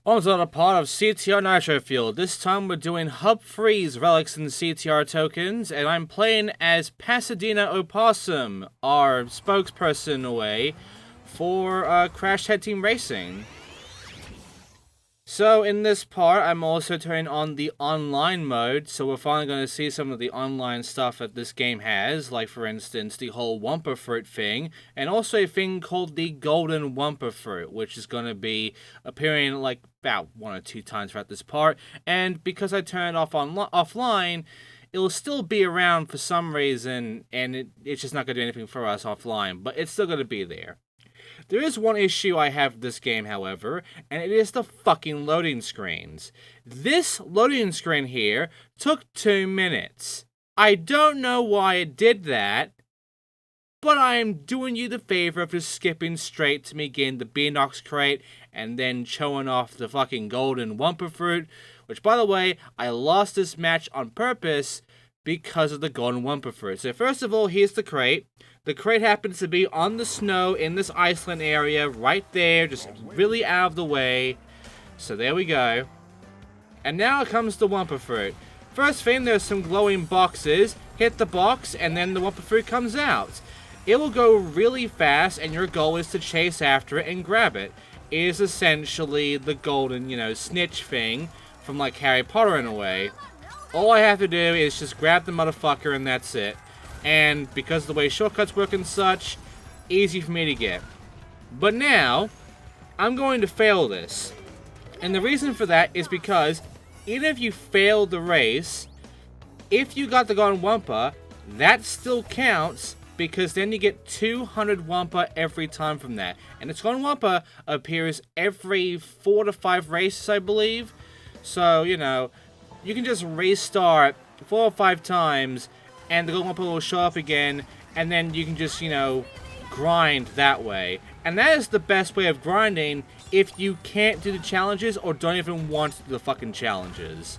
Also a part of CTR Nitro-Fueled. This time we're doing Hub Freeze relics and CTR tokens, and I'm playing as Pasadena Opossum, our spokesperson away for Crash Head Team Racing. So in this part, I'm also turning on the online mode, so we're finally going to see some of the online stuff that this game has, like for instance the whole Wumpa Fruit thing, and also a thing called the Golden Wumpa Fruit, which is going to be appearing like about 1 or 2 times throughout this part, and because I turned it off offline, it'll still be around for some reason, and it's just not going to do anything for us offline, but it's still going to be there. There is one issue I have with this game, however, and it is the fucking loading screens. This loading screen here took 2 minutes. I don't know why it did that, but I am doing you the favor of just skipping straight to me getting the Beanox crate and then showing off the fucking Golden Wumpa Fruit, which, by the way, I lost this match on purpose because of the Golden Wumpa Fruit. So first of all, here's the crate. The crate happens to be on the snow in this Iceland area, right there, just really out of the way. So there we go. And now comes the Wumpa Fruit. First thing, there's some glowing boxes. Hit the box, and then the Wumpa Fruit comes out. It will go really fast, and your goal is to chase after it and grab it. It is essentially the golden, snitch thing from like Harry Potter in a way. All I have to do is just grab the motherfucker, and that's it. And because of the way shortcuts work and such, easy for me to get. But now, I'm going to fail this. And the reason for that is because, even if you failed the race, if you got the Golden Wumpa, that still counts, because then you get 200 Wumpa every time from that. And its Golden Wumpa appears every 4 to 5 races, I believe. So, you can just restart 4 or 5 times, and the Golden Wumpa will show up again, and then you can just, grind that way. And that is the best way of grinding if you can't do the challenges or don't even want to do the fucking challenges.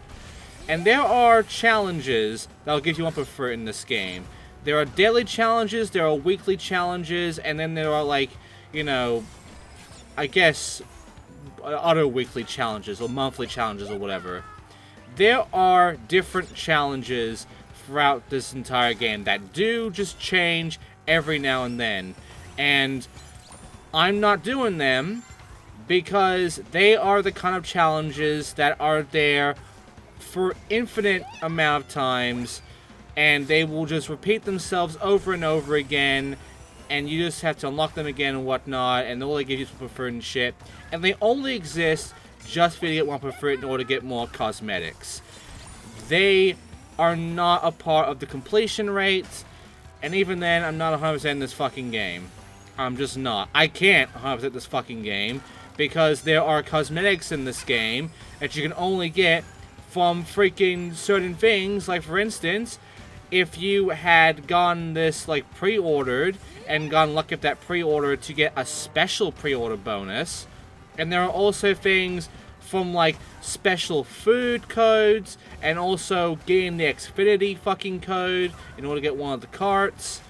And there are challenges that'll give you Wumpa Fruit in this game. There are daily challenges, there are weekly challenges, and then there are, like, I guess, other weekly challenges or monthly challenges or whatever. There are different challenges throughout this entire game that do just change every now and then, and I'm not doing them because they are the kind of challenges that are there for infinite amount of times, and they will just repeat themselves over and over again, and you just have to unlock them again and whatnot, and they'll only give you Wumpa Fruit and shit, and they only exist just for you to get Wumpa Fruit in order to get more cosmetics. They are not a part of the completion rate, and even then, I'm not 100% in this fucking game. I'm just not. I can't 100% this fucking game, because there are cosmetics in this game that you can only get from freaking certain things. Like, for instance, if you had gotten this, like, pre-ordered, and gotten lucky with that pre-order to get a special pre-order bonus, and there are also things from, like, special food codes, and also getting the Xfinity fucking code in order to get one of the carts.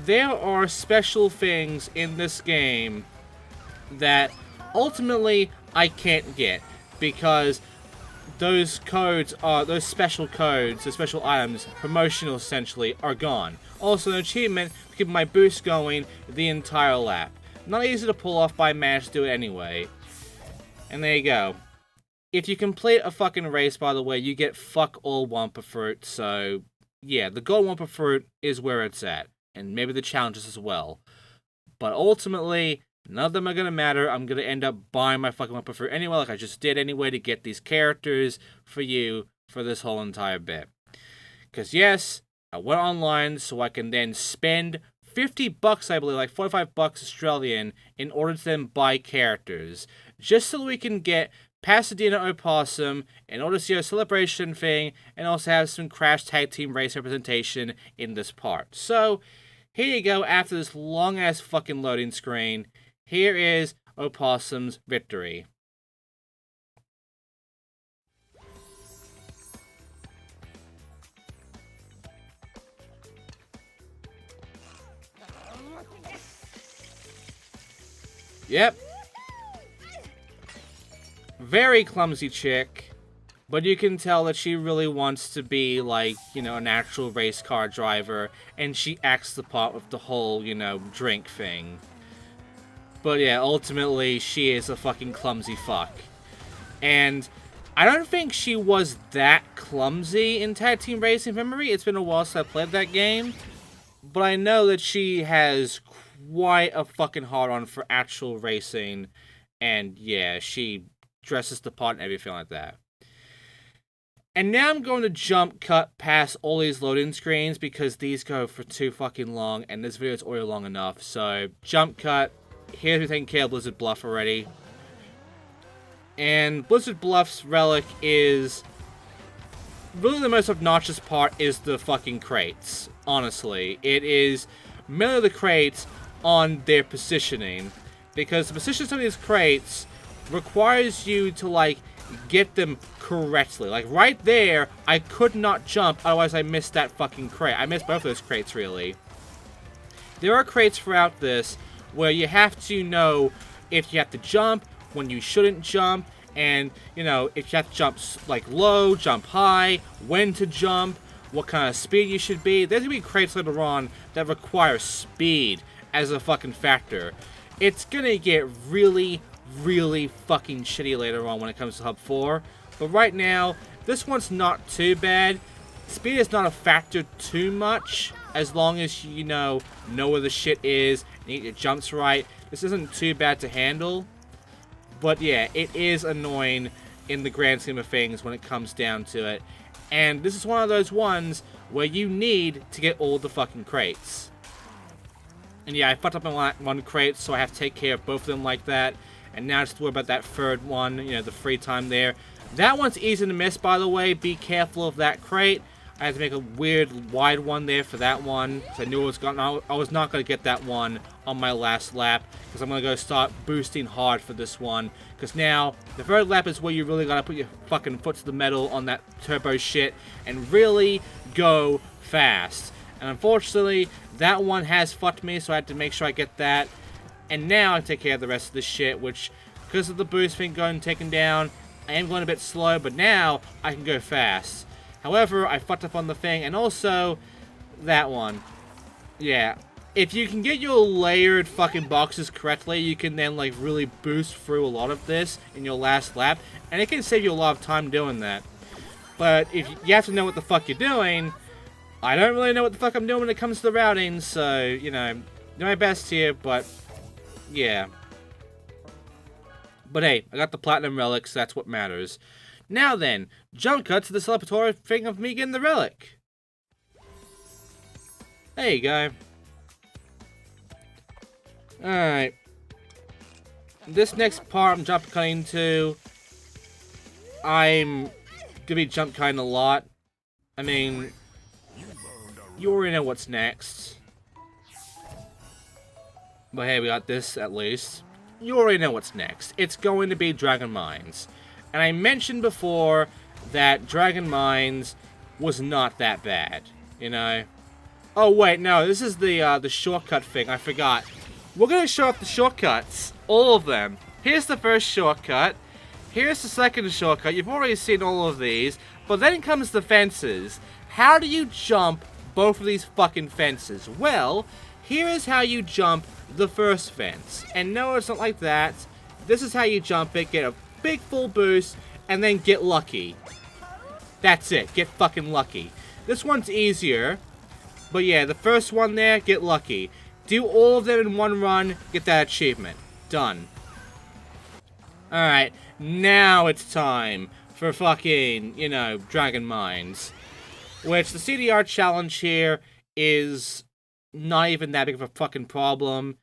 There are special things in this game that ultimately I can't get, because those codes are, those special codes, the special items, promotional essentially, are gone. Also an achievement for keeping my boost going the entire lap. Not easy to pull off, but I managed to do it anyway. And there you go. If you complete a fucking race, by the way, you get fuck all Wumpa Fruit, so yeah, the Gold Wumpa Fruit is where it's at. And maybe the challenges as well. But ultimately, none of them are gonna matter. I'm gonna end up buying my fucking Wumpa Fruit anyway, like I just did anyway, to get these characters for you for this whole entire bit. Because yes, I went online so I can then spend $50, I believe, like $45 Australian, in order to then buy characters. Just so we can get Pasadena Opossum, in order to see a celebration thing, and also have some Crash Tag Team Race representation in this part. So, here you go, after this long-ass fucking loading screen, here is Opossum's victory. Yep. Very clumsy chick. But you can tell that she really wants to be, like, you know, an actual race car driver. And she acts the part with the whole, you know, drink thing. But yeah, ultimately, she is a fucking clumsy fuck. And I don't think she was that clumsy in Tag Team Racing Memory. It's been a while since I played that game. But I know that she has quite a fucking hard-on for actual racing. And yeah, she dresses the part and everything like that. And now I'm going to jump cut past all these loading screens because these go for too fucking long and this video is already long enough. So, jump cut. Here's me taking care of Blizzard Bluff already. And Blizzard Bluff's relic is... really the most obnoxious part is the fucking crates. Honestly. It is mainly the crates on their positioning. Because the position of these crates requires you to, like, get them correctly. Like, right there, I could not jump, otherwise I missed that fucking crate. I missed both of those crates, really. There are crates throughout this where you have to know if you have to jump, when you shouldn't jump, and, you know, if you have to jump, like, low, jump high, when to jump, what kind of speed you should be. There's gonna be crates later on that require speed as a fucking factor. It's gonna get really fucking shitty later on when it comes to Hub 4. But right now, this one's not too bad. Speed is not a factor too much, as long as you know where the shit is, and you get your jumps right. This isn't too bad to handle. But yeah, it is annoying in the grand scheme of things when it comes down to it. And this is one of those ones where you need to get all the fucking crates. And yeah, I fucked up on one crate, so I have to take care of both of them like that. And now just worry about that third one, you know, the free time there. That one's easy to miss, by the way. Be careful of that crate. I had to make a weird wide one there for that one. Because I knew I was not going to get that one on my last lap. Because I'm going to go start boosting hard for this one. Because now, the third lap is where you really got to put your fucking foot to the metal on that turbo shit. And really go fast. And unfortunately, that one has fucked me. So I had to make sure I get that. And now I take care of the rest of this shit, which, because of the boost thing going taken down, I am going a bit slow, but now I can go fast. However, I fucked up on the thing, and also that one. Yeah, if you can get your layered fucking boxes correctly, you can then, like, really boost through a lot of this in your last lap, and it can save you a lot of time doing that. But if you have to know what the fuck you're doing, I don't really know what the fuck I'm doing when it comes to the routing, so, you know, do my best here, but... yeah. But hey, I got the platinum relic, so that's what matters. Now then, jump cut to the celebratory thing of me getting the relic. There you go. Alright. This next part I'm jump cutting to, I'm gonna be jump cutting a lot. I mean, you already know what's next. But hey, we got this at least. You already know what's next. It's going to be Dragon Mines. And I mentioned before that Dragon Mines was not that bad, you know? Oh wait, no, this is the shortcut thing, I forgot. We're gonna show off the shortcuts. All of them. Here's the first shortcut. Here's the second shortcut. You've already seen all of these. But then comes the fences. How do you jump both of these fucking fences? Well, here is how you jump the first fence. And no, it's not like that. This is how you jump it, get a big full boost, and then get lucky. That's it, get fucking lucky. This one's easier, but yeah, the first one there, get lucky. Do all of them in one run, get that achievement. Done. Alright, now it's time for fucking, you know, Dragon Mines. Which, the CDR challenge here is not even that big of a fucking problem.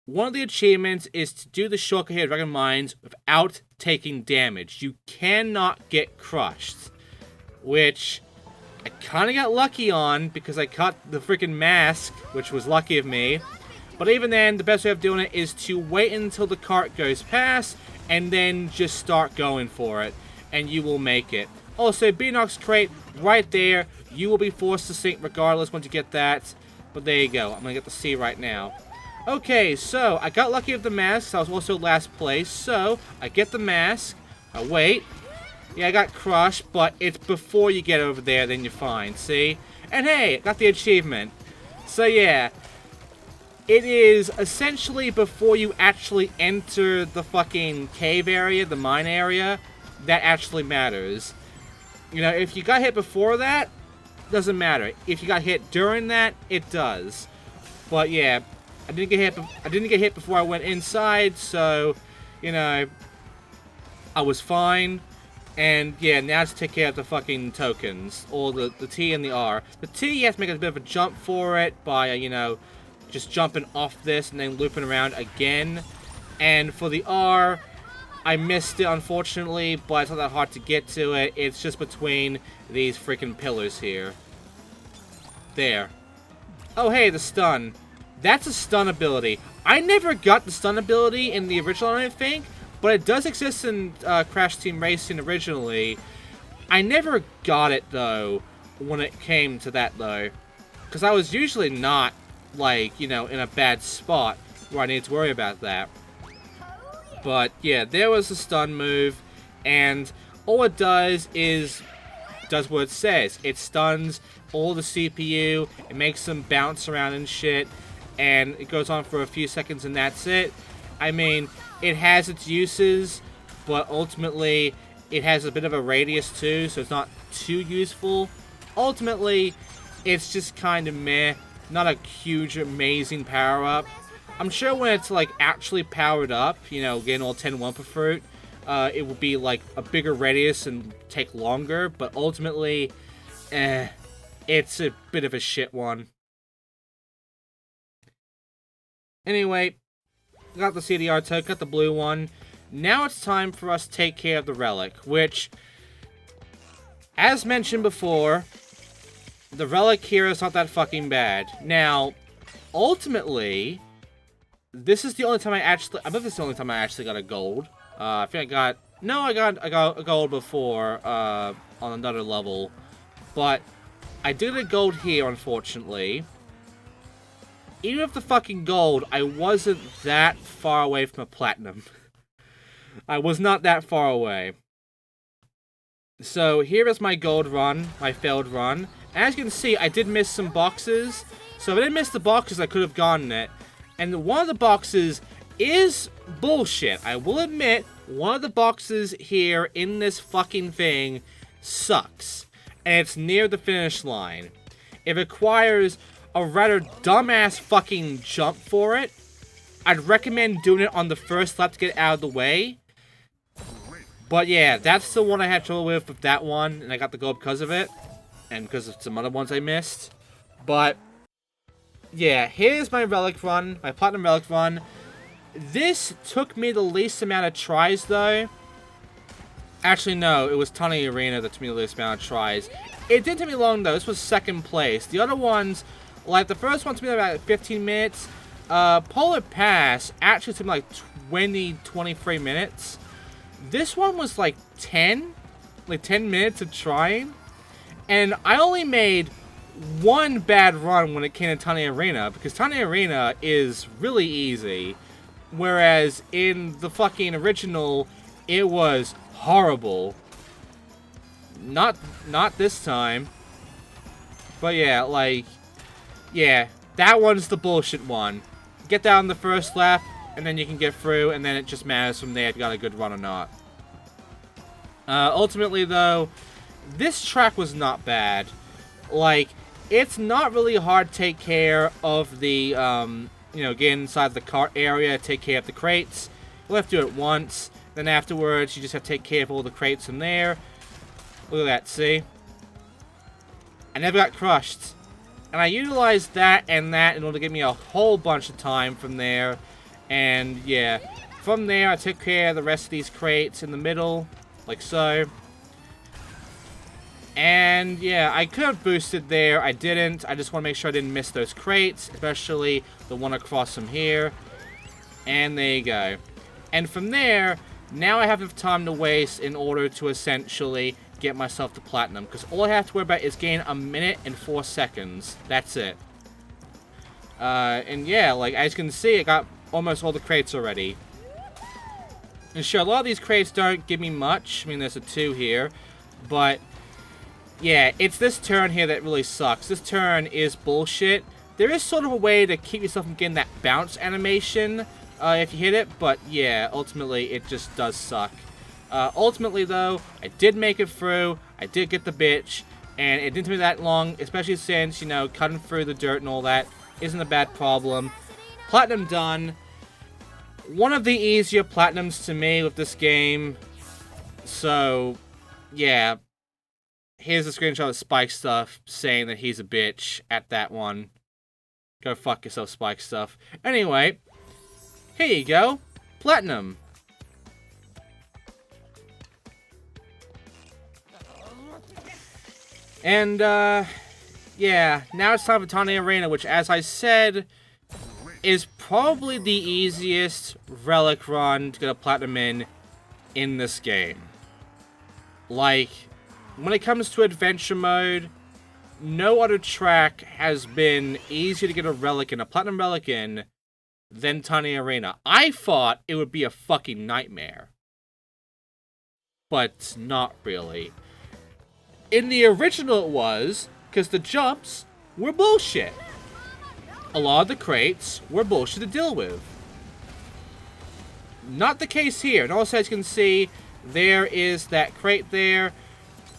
One of the achievements is to do the shortcut here at Dragon Mines without taking damage. You cannot get crushed. Which I kind of got lucky on because I caught the freaking mask, which was lucky of me. But even then, the best way of doing it is to wait until the cart goes past and then just start going for it. And you will make it. Also, Beanox crate right there. You will be forced to sink regardless once you get that. But there you go. I'm going to get the C right now. Okay, so I got lucky with the mask. I was also last place. So I get the mask. Wait. Yeah, I got crushed, but it's before you get over there, then you're fine, see? And hey, got the achievement. So yeah, it is essentially before you actually enter the fucking cave area, the mine area, that actually matters. You know, if you got hit before that, doesn't matter. If you got hit during that, it does. But yeah, I didn't get hit before I went inside, so, you know, I was fine. And yeah, now to take care of the fucking tokens, or the T and the R. The T, you have to make a bit of a jump for it by, you know, just jumping off this and then looping around again. And for the R, I missed it, unfortunately, but it's not that hard to get to it. It's just between these freaking pillars here. There. Oh, hey, the stun. That's a stun ability. I never got the stun ability in the original, I don't think, but it does exist in Crash Team Racing originally. I never got it, though, when it came to that, though. Because I was usually not, like, you know, in a bad spot where I needed to worry about that. But, yeah, there was a stun move, and all it does is does what it says. It stuns all the CPU, it makes them bounce around and shit, and it goes on for a few seconds and that's it. I mean, it has its uses, but ultimately, it has a bit of a radius too, so it's not too useful. Ultimately, it's just kind of meh, not a huge, amazing power-up. I'm sure when it's, like, actually powered up, you know, getting all 10 Wumpa Fruit, it will be, like, a bigger radius and take longer, but ultimately, it's a bit of a shit one. Anyway, got the CDR token, got the blue one. Now it's time for us to take care of the relic, which, as mentioned before, the relic here is not that fucking bad. Now, ultimately, this is the only time I believe this is the only time I actually got a gold. I think I got a gold before, on another level. But, I did a gold here, unfortunately. Even with the fucking gold, I wasn't that far away from a platinum. I was not that far away. So, here is my gold run, my failed run. As you can see, I did miss some boxes. So if I didn't miss the boxes, I could have gotten it. And one of the boxes is bullshit. I will admit, one of the boxes here in this fucking thing sucks. And it's near the finish line. It requires a rather dumbass fucking jump for it. I'd recommend doing it on the first lap to get out of the way. But yeah, that's the one I had trouble with that one, and I got the gold because of it. And because of some other ones I missed. But yeah, here's my relic run, my platinum relic run. This took me the least amount of tries, though. Actually, no, it was Tiny Arena that took me the least amount of tries. It didn't take me long, though. This was second place. The other ones, like the first one took me about 15 minutes. Polar Pass actually took me like 23 minutes. This one was like 10 minutes of trying. And I only made one bad run when it came to Tiny Arena, because Tiny Arena is really easy. Whereas in the fucking original, it was horrible. Not this time. But yeah, like, yeah, that one's the bullshit one. Get down the first lap, and then you can get through, and then it just matters from there if you got a good run or not. Ultimately, though, this track was not bad. Like, it's not really hard to take care of the, you know, get inside the cart area, take care of the crates. You'll have to do it once. Then afterwards, you just have to take care of all the crates from there. Look at that, see? I never got crushed. And I utilized that and that in order to get me a whole bunch of time from there. And, yeah. From there, I took care of the rest of these crates in the middle. Like so. And, yeah, I could have boosted there. I didn't. I just want to make sure I didn't miss those crates. Especially the one across from here. And there you go. And from there, now I have enough time to waste in order to essentially get myself to platinum. Because all I have to worry about is getting 1 minute and 4 seconds. That's it. And yeah, like, as you can see, I got almost all the crates already. And sure, a lot of these crates don't give me much. I mean, there's a 2 here. But, yeah, it's this turn here that really sucks. This turn is bullshit. There is sort of a way to keep yourself from getting that bounce animation if you hit it. But, yeah, ultimately, it just does suck. Ultimately, though, I did make it through. I did get the bitch. And it didn't take me that long, especially since, you know, cutting through the dirt and all that isn't a bad problem. Platinum done. One of the easier platinums to me with this game. So, yeah. Here's a screenshot of Spike Stuff saying that he's a bitch at that one. Go fuck yourself, Spike Stuff. Anyway, here you go. Platinum. And, yeah, now it's time for Tiny Arena, which, as I said, is probably the easiest relic run to get a platinum in this game. Like, when it comes to adventure mode, no other track has been easier to get a relic in, a platinum relic in, than Tiny Arena. I thought it would be a fucking nightmare. But not really. In the original it was, because the jumps were bullshit. A lot of the crates were bullshit to deal with. Not the case here. And also, as you can see, there is that crate there.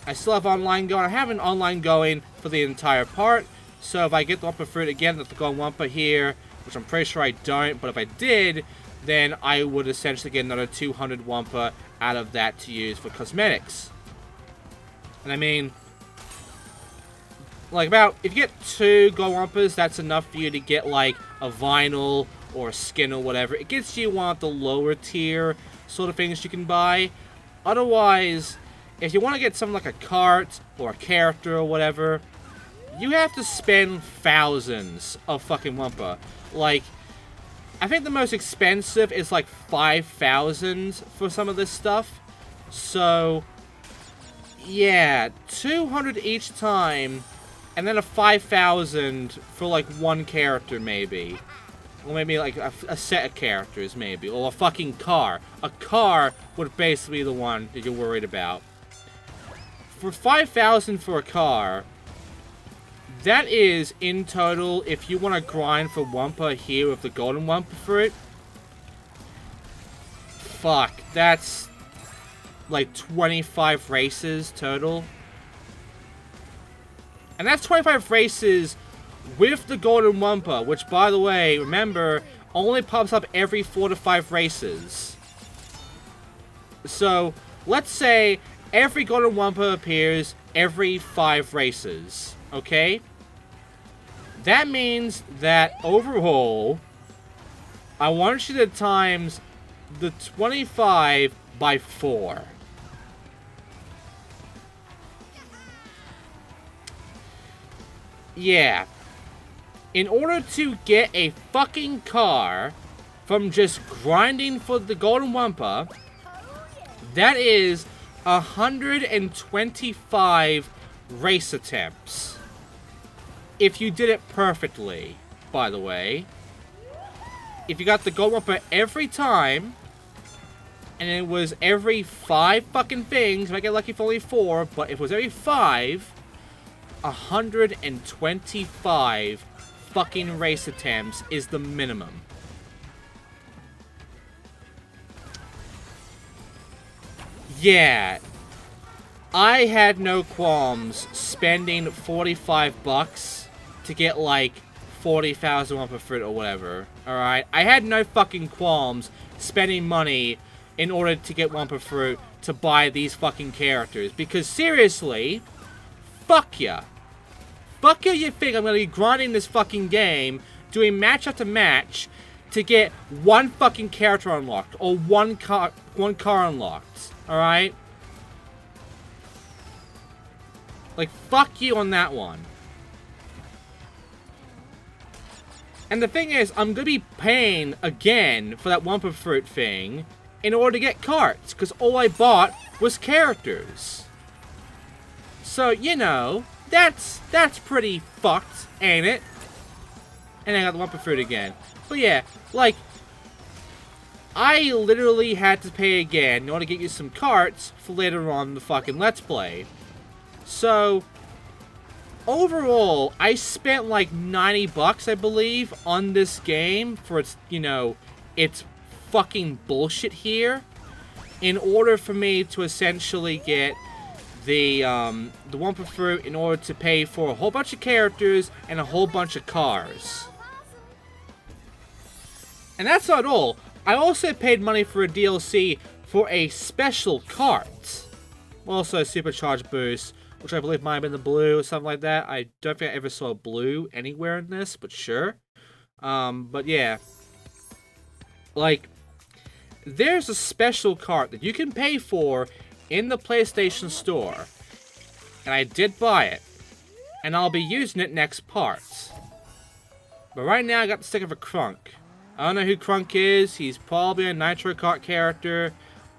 I still have online going. I have an online going for the entire part. So if I get the Wumpa Fruit again, I have to go on Wumpa here, which I'm pretty sure I don't. But if I did, then I would essentially get another 200 Wumpa out of that to use for cosmetics. And I mean, like, if you get 2 gold Wumpas, that's enough for you to get, like, a vinyl or a skin or whatever. It gets you one of the lower tier sort of things you can buy. Otherwise, if you want to get something like a cart or a character or whatever, you have to spend thousands of fucking Wumpa. Like, I think the most expensive is like 5,000 for some of this stuff. So, yeah, 200 each time, and then a 5,000 for like one character maybe. Or maybe like a set of characters maybe. Or a fucking car. A car would basically be the one that you're worried about. For 5,000 for a car, that is, in total, if you want to grind for Wumpa here with the golden Wumpa Fruit, fuck, that's like 25 races total. And that's 25 races with the golden Wumpa, which, by the way, remember, only pops up every 4 to 5 races. So, let's say every golden Wumpa appears every 5 races, okay? That means that overall, I want you to times the 25 by 4. Yeah. In order to get a fucking car from just grinding for the golden Wumpa, that is 125 race attempts. If you did it perfectly, by the way. If you got the gold Wumpa every time, and it was every 5 fucking things, you might get lucky for only 4, but if it was every 5, 125 fucking race attempts is the minimum. Yeah. I had no qualms spending 45 bucks to get like 40,000 Wumpa Fruit or whatever. Alright? I had no fucking qualms spending money in order to get Wumpa Fruit to buy these fucking characters. Because seriously, fuck ya. Fuck you think I'm gonna be grinding this fucking game, doing match after match, to get one fucking character unlocked, or one car unlocked, alright? Like, fuck you on that one. And the thing is, I'm gonna be paying again for that Wumpa Fruit thing in order to get carts, because all I bought was characters. So, you know, that's pretty fucked, ain't it? And I got the Wumpa Fruit again. But yeah, like, I literally had to pay again in order to get you some carts for later on in the fucking Let's Play. So, overall, I spent like 90 bucks, I believe, on this game for its, you know, its fucking bullshit here, in order for me to essentially get the Wumpa Fruit in order to pay for a whole bunch of characters and a whole bunch of cars. And that's not all. I also paid money for a DLC for a special cart. Also a supercharged boost, which I believe might have been the blue or something like that. I don't think I ever saw blue anywhere in this, but sure. But yeah. Like, there's a special cart that you can pay for in the PlayStation Store. And I did buy it. And I'll be using it next part. But right now I got the stick of a Crunk. I don't know who Crunk is. He's probably a Nitro Kart character.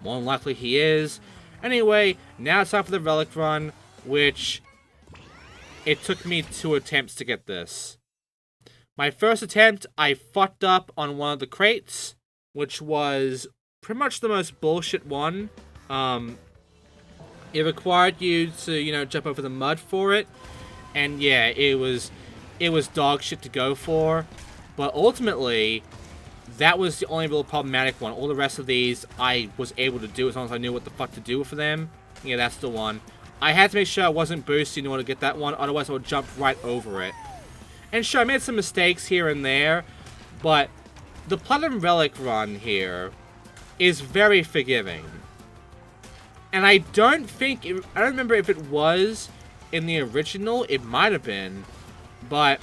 More than likely he is. Anyway, now it's time for the relic run, which it took me 2 attempts to get this. My first attempt, I fucked up on one of the crates, which was pretty much the most bullshit one. It required you to, you know, jump over the mud for it. And yeah, it was dog shit to go for. But ultimately, that was the only real problematic one. All the rest of these, I was able to do as long as I knew what the fuck to do for them. Yeah, that's the one. I had to make sure I wasn't boosting in order to get that one, otherwise I would jump right over it. And sure, I made some mistakes here and there, but the Platinum Relic run here is very forgiving. And I don't remember if it was in the original. It might have been, but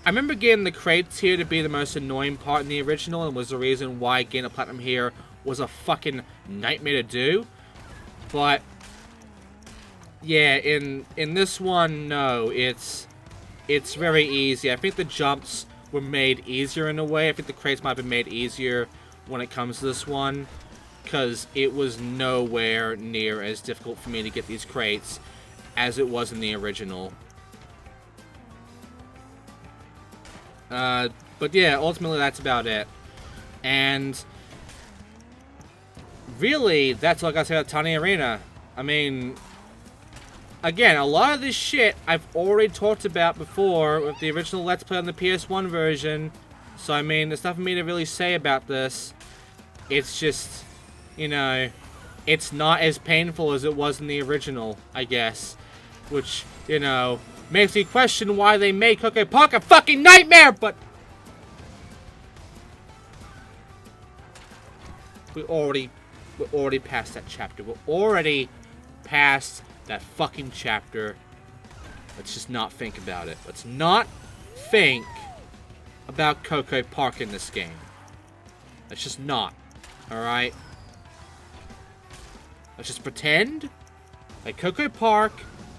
I remember getting the crates here to be the most annoying part in the original, and was the reason why getting a platinum here was a fucking nightmare to do. But yeah, in this one, no, it's very easy. I think the jumps were made easier in a way. I think the crates might have been made easier when it comes to this one, because it was nowhere near as difficult for me to get these crates as it was in the original. But yeah, ultimately that's about it. And really, that's all I gotta say about Tiny Arena. I mean, again, a lot of this shit I've already talked about before with the original Let's Play on the PS1 version. So I mean, there's nothing for me to really say about this. It's just, you know, it's not as painful as it was in the original, I guess. Which, you know, makes me question why they made Coco Park a fucking nightmare, but we're already past that chapter. We're already past that fucking chapter. Let's just not think about it. Let's not think about Coco Park in this game. Let's just not. Alright? Let's just pretend like Coco Park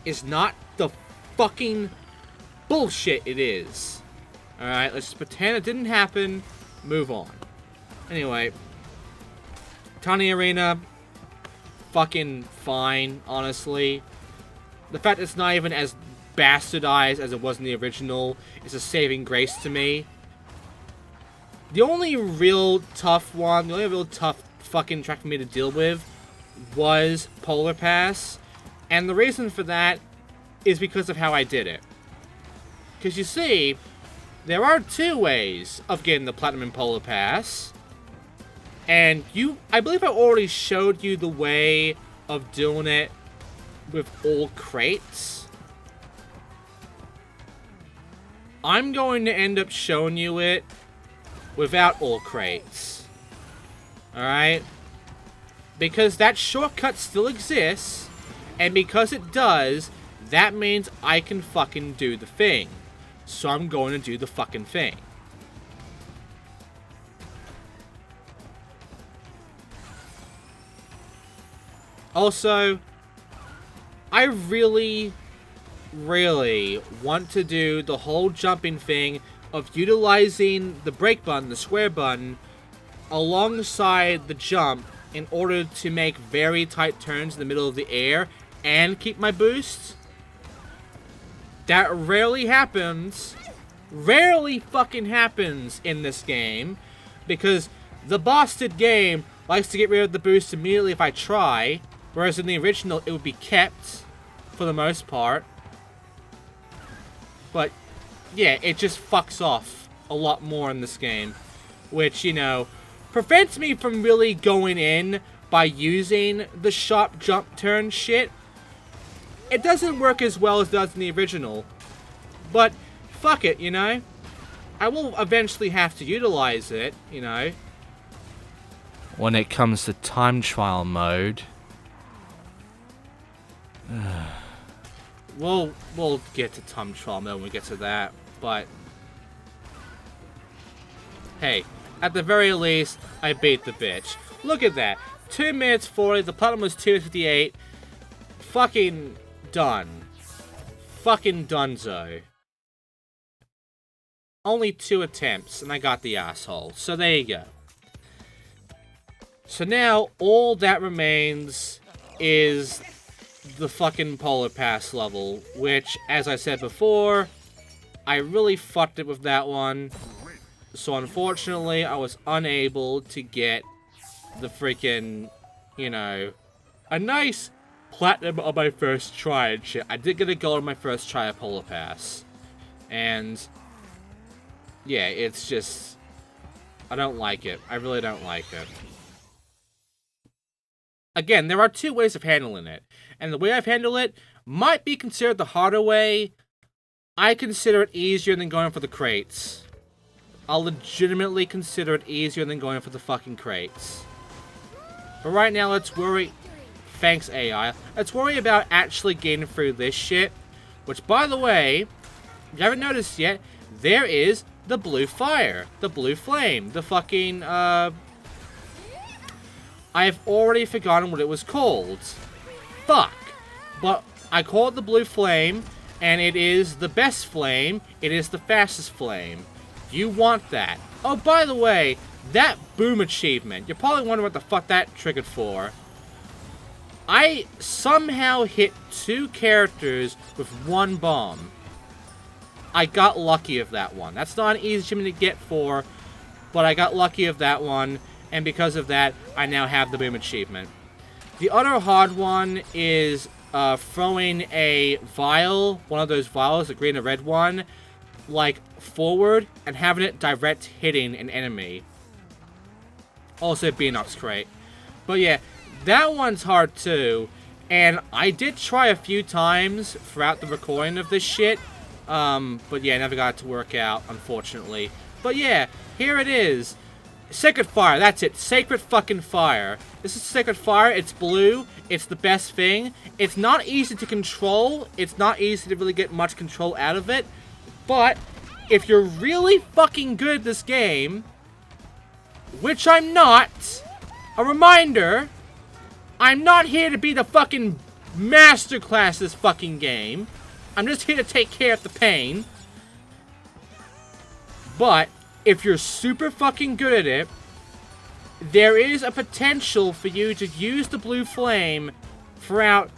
is not the fucking bullshit it is. Alright, let's just pretend it didn't happen. Move on. Anyway, Tiny Arena, fucking fine, honestly. The fact that it's not even as bastardized as it was in the original is a saving grace to me. The only real tough fucking track for me to deal with was Polar Pass. And the reason for that is because of how I did it. Because you see, there are 2 ways of getting the Platinum Polar Pass. And I believe I already showed you the way of doing it with all crates. I'm going to end up showing you it without all crates. Alright? Because that shortcut still exists, and because it does, that means I can fucking do the thing. So I'm going to do the fucking thing. Also, I really want to do the whole jumping thing of utilizing the brake button, the square button, alongside the jump in order to make very tight turns in the middle of the air and keep my boost. That rarely happens. Rarely fucking happens in this game, because The bastard game likes to get rid of the boost immediately if I try, whereas in the original it would be kept for the most part. But yeah, it just fucks off a lot more in this game, which, you know, prevents me from really going in by using the sharp jump turn shit. It doesn't work as well as it does in the original, but fuck it, you know? I will eventually have to utilize it, you know? When it comes to time trial mode. We'll get to time trial mode when we get to that, but hey, at the very least, I beat the bitch. Look at that. 2 minutes 40, the platinum was 2:58. Fucking done. Fucking donezo. Only 2 attempts, and I got the asshole. So there you go. So now, all that remains is the fucking Polar Pass level, which, as I said before, I really fucked it with that one. So unfortunately, I was unable to get the freaking, you know, a nice platinum on my first try and shit. I did get a gold on my first try of Polar Pass. And yeah, it's just, I don't like it. I really don't like it. Again, there are 2 ways of handling it. And the way I've handled it might be considered the harder way. I consider it easier than going for the crates. I'll legitimately consider it easier than going for the fucking crates. But right now, let's worry... Thanks, AI. Let's worry about actually getting through this shit. Which, by the way, if you haven't noticed yet, there is the blue fire. The blue flame. The fucking, I've already forgotten what it was called. Fuck. But I call it the blue flame, and it is the best flame. It is the fastest flame. You want that. Oh, by the way, that boom achievement. You're probably wondering what the fuck that triggered for. I somehow hit 2 characters with 1 bomb. I got lucky of that one. That's not an easy achievement to get for, but I got lucky of that one, and because of that, I now have the boom achievement. The other hard one is throwing a vial, one of those vials, the green and red one, like, forward, and having it direct hitting an enemy. Also, Beanox crate. But yeah, that one's hard too, and I did try a few times throughout the recording of this shit, but yeah, never got it to work out, unfortunately. But yeah, here it is. Sacred Fire, that's it. Sacred fucking Fire. This is Sacred Fire, it's blue, it's the best thing. It's not easy to control, it's not easy to really get much control out of it, but if you're really fucking good at this game, which I'm not, a reminder, I'm not here to be the fucking masterclass this fucking game. I'm just here to take care of the pain. But if you're super fucking good at it, there is a potential for you to use the blue flame throughout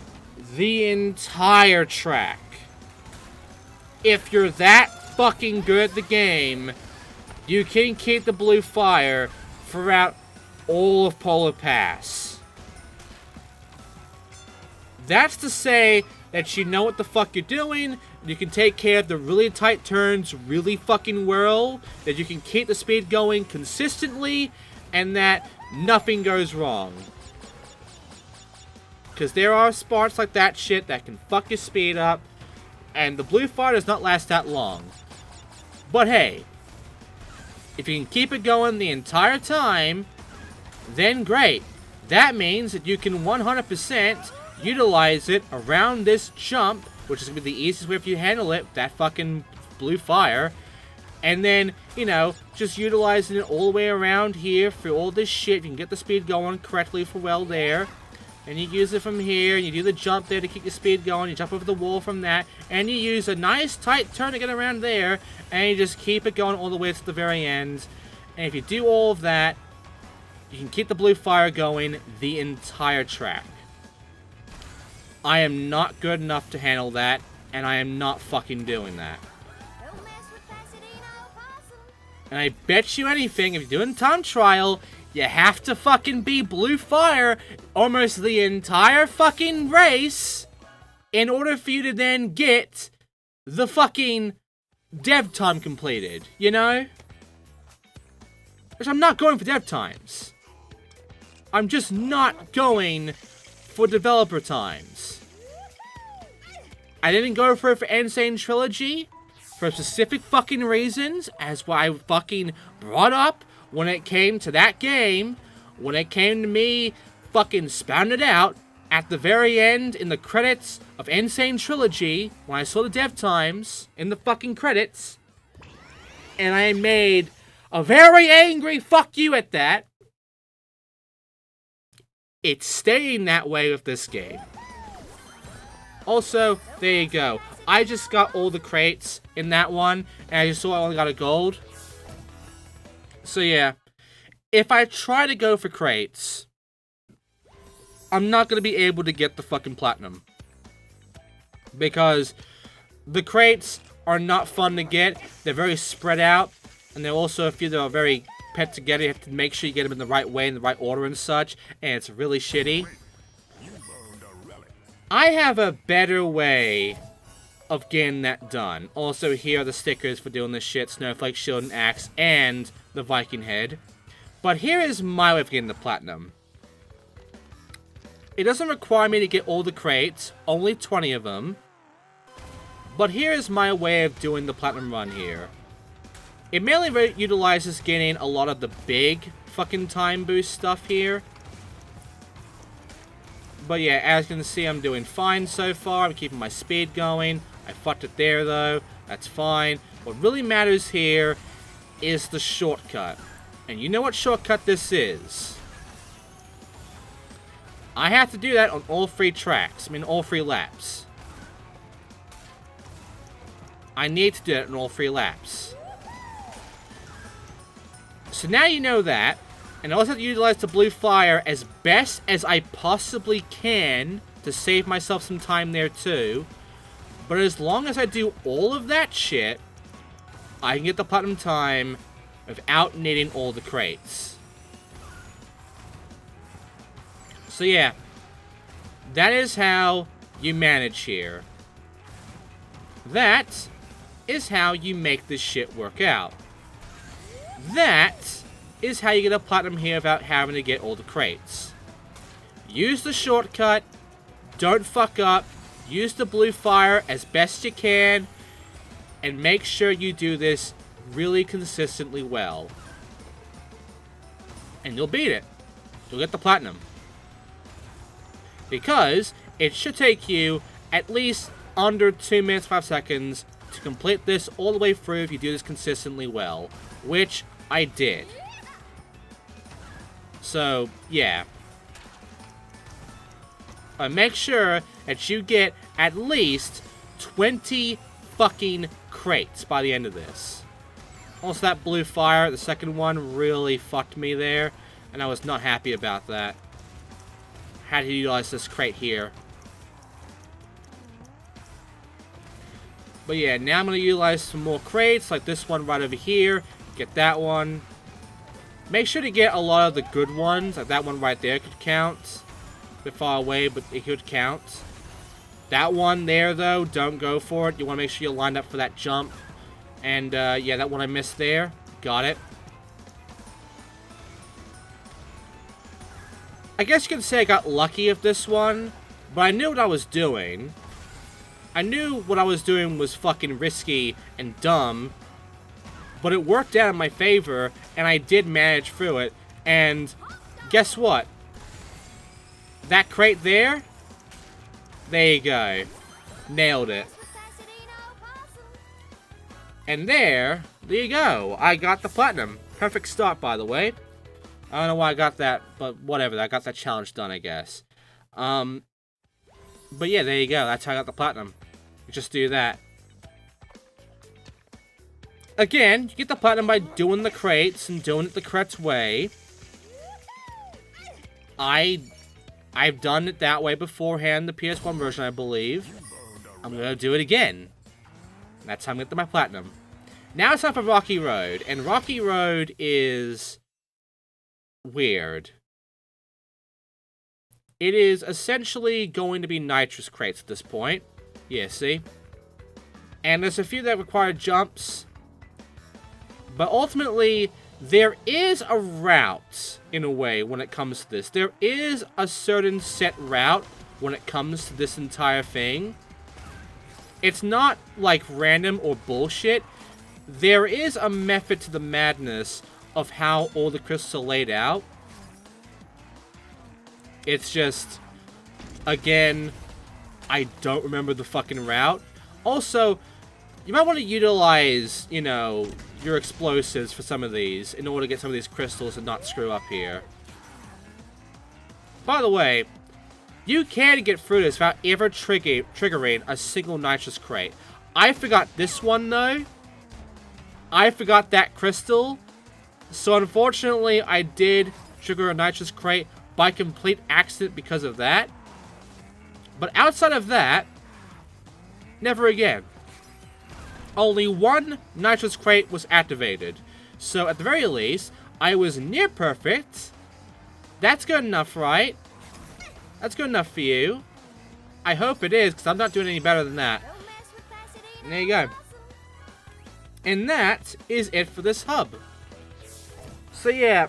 the entire track. If you're that fucking good at the game, you can keep the blue fire throughout all of Polar Pass. That's to say that you know what the fuck you're doing, you can take care of the really tight turns really fucking well, that you can keep the speed going consistently, and that nothing goes wrong. Because there are spots like that shit that can fuck your speed up, and the blue fire does not last that long. But hey, if you can keep it going the entire time, then great. That means that you can 100% utilize it around this jump, which is going to be the easiest way if you handle it, that fucking blue fire. And then, you know, just utilizing it all the way around here for all this shit. You can get the speed going correctly for well there. And you use it from here, and you do the jump there to keep your speed going. You jump over the wall from that, and you use a nice tight turn to get around there, and you just keep it going all the way to the very end. And if you do all of that, you can keep the blue fire going the entire track. I am not good enough to handle that, and I am not fucking doing that. And I bet you anything, if you're doing time trial, you have to fucking be blue fire almost the entire fucking race in order for you to then get the fucking dev time completed, you know? Which I'm not going for dev times. I'm just not going for developer times. I didn't go for it for Insane Trilogy for specific fucking reasons, as what I fucking brought up when it came to that game, when it came to me fucking spouting it out at the very end in the credits of Insane Trilogy, when I saw the dev times in the fucking credits, and I made a very angry fuck you at that. It's staying that way with this game. Also, there you go. I just got all the crates in that one, and I just saw I only got a gold. So yeah, if I try to go for crates, I'm not going to be able to get the fucking platinum. Because the crates are not fun to get. They're very spread out, and there are also a few that are very pet together. You have to make sure you get them in the right way, in the right order and such, and it's really shitty. I have a better way of getting that done. Also, here are the stickers for doing this shit. Snowflake, Shield, and Axe, and the Viking Head. But here is my way of getting the platinum. It doesn't require me to get all the crates, only 20 of them. But here is my way of doing the platinum run here. It mainly utilizes getting a lot of the big fucking time boost stuff here. But yeah, as you can see, I'm doing fine so far. I'm keeping my speed going. I fucked it there, though. That's fine. What really matters here is the shortcut. And you know what shortcut this is. I have to do that on all 3 tracks. I mean, all 3 laps. I need to do it on all 3 laps. So now you know that. And I also have to utilize the blue fire as best as I possibly can to save myself some time there too. But as long as I do all of that shit, I can get the platinum time without needing all the crates. So yeah, that is how you manage here. That is how you make this shit work out. That is how you get a platinum here without having to get all the crates. Use the shortcut, don't fuck up, use the blue fire as best you can, and make sure you do this really consistently well. And you'll beat it. You'll get the platinum. Because it should take you at least under 2 minutes 5 seconds to complete this all the way through if you do this consistently well, which I did. So, yeah. But make sure that you get at least 20 fucking crates by the end of this. Also, that blue fire, the second one, really fucked me there, and I was not happy about that. Had to utilize this crate here. But yeah, now I'm going to utilize some more crates, like this one right over here. Get that one. Make sure to get a lot of the good ones, like that one right there could count. A bit far away, but it could count. That one there, though, don't go for it. You want to make sure you're lined up for that jump. And, yeah, that one I missed there. Got it. I guess you could say I got lucky with this one, but I knew what I was doing. I knew what I was doing was fucking risky and dumb, but it worked out in my favor, and I did manage through it, and guess what? That crate there? There you go. Nailed it. And there you go. I got the platinum. Perfect start, by the way. I don't know why I got that, but whatever. I got that challenge done, I guess. But yeah, there you go. That's how I got the platinum. You just do that. Again, you get the platinum by doing the crates and doing it the correct way. I've done it that way beforehand, the PS1 version, I believe. I'm gonna do it again. That's how I'm gonna get my platinum. Now it's time for Rocky Road, and Rocky Road is weird. It is essentially going to be nitrous crates at this point. Yeah, see? And there's a few that require jumps. But ultimately, there is a route, in a way, when it comes to this. There is a certain set route when it comes to this entire thing. It's not, like, random or bullshit. There is a method to the madness of how all the crystals are laid out. It's just, again, I don't remember the fucking route. Also, you might want to utilize, you know, your explosives for some of these in order to get some of these crystals and not screw up here. By the way, you can get through this without ever triggering a single nitrous crate. I forgot this one, though. I forgot that crystal. So, unfortunately, I did trigger a nitrous crate by complete accident because of that. But outside of that, never again. Only one nitrous crate was activated. So, at the very least, I was near perfect. That's good enough, right? That's good enough for you. I hope it is, because I'm not doing any better than that. And there you go. And that is it for this hub. So yeah,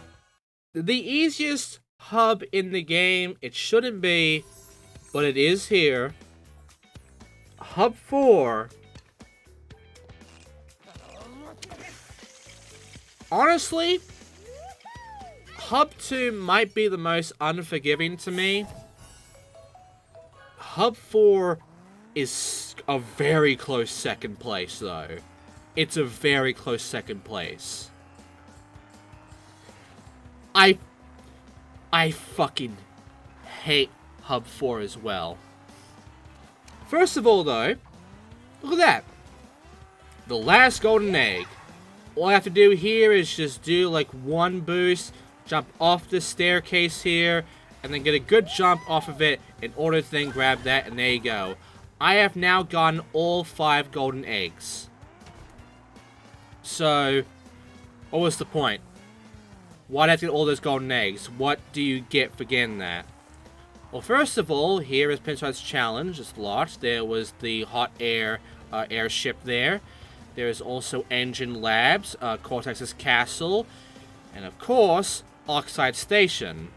the easiest hub in the game, it shouldn't be, but it is here. Hub 4. Honestly, Hub 2 might be the most unforgiving to me. Hub 4 is a very close second place, though. It's a very close second place. I fucking hate Hub 4 as well. First of all, though, look at that. The last golden egg. All I have to do here is just do like one boost, jump off the staircase here, and then get a good jump off of it in order to then grab that, and there you go. I have now gotten all 5 golden eggs. So, what was the point? Why'd I have to get all those golden eggs? What do you get for getting that? Well, first of all, here is Pinstripe'S challenge. It's locked. There was the hot air airship there. There's also Engine Labs, CORTEX's castle, and of course, Oxide Station.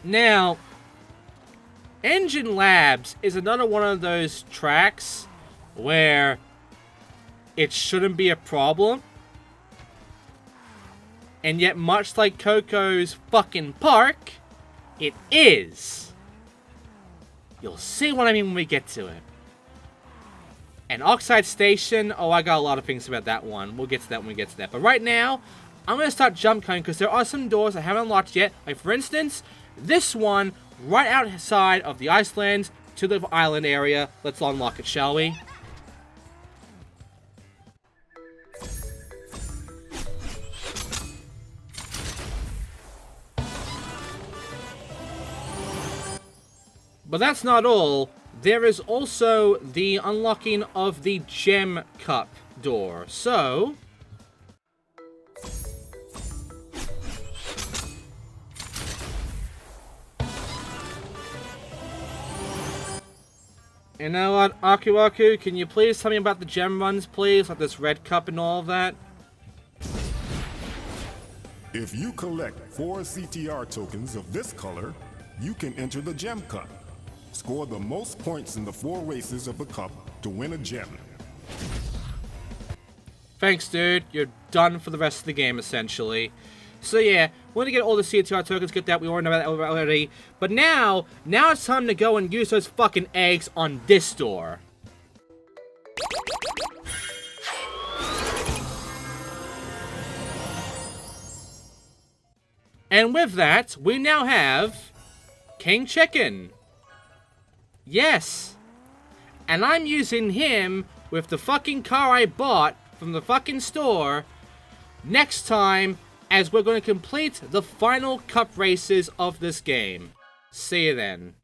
Now, Engine Labs is another one of those tracks where it shouldn't be a problem. And yet, much like Coco's fucking park, it is. You'll see what I mean when we get to it. And Oxide Station, oh, I got a lot of things about that one. We'll get to that when we get to that. But right now, I'm going to start jump cutting because there are some doors I haven't unlocked yet. Like, for instance, this one right outside of the Iceland to the island area. Let's unlock it, shall we? But that's not all. There is also the unlocking of the Gem Cup door. So, you know what, Aku, can you please tell me about the gem runs, please? Like this red cup and all of that? If you collect 4 CTR tokens of this color, you can enter the Gem Cup. Score the most points in the 4 races of the cup to win a gem. Thanks, dude. You're done for the rest of the game, essentially. So yeah, we're gonna get all the CTR tokens, get that, we already know that already. But now it's time to go and use those fucking eggs on this door. And with that, we now have King Chicken. Yes. And I'm using him with the fucking car I bought from the fucking store next time as we're going to complete the final cup races of this game. See you then.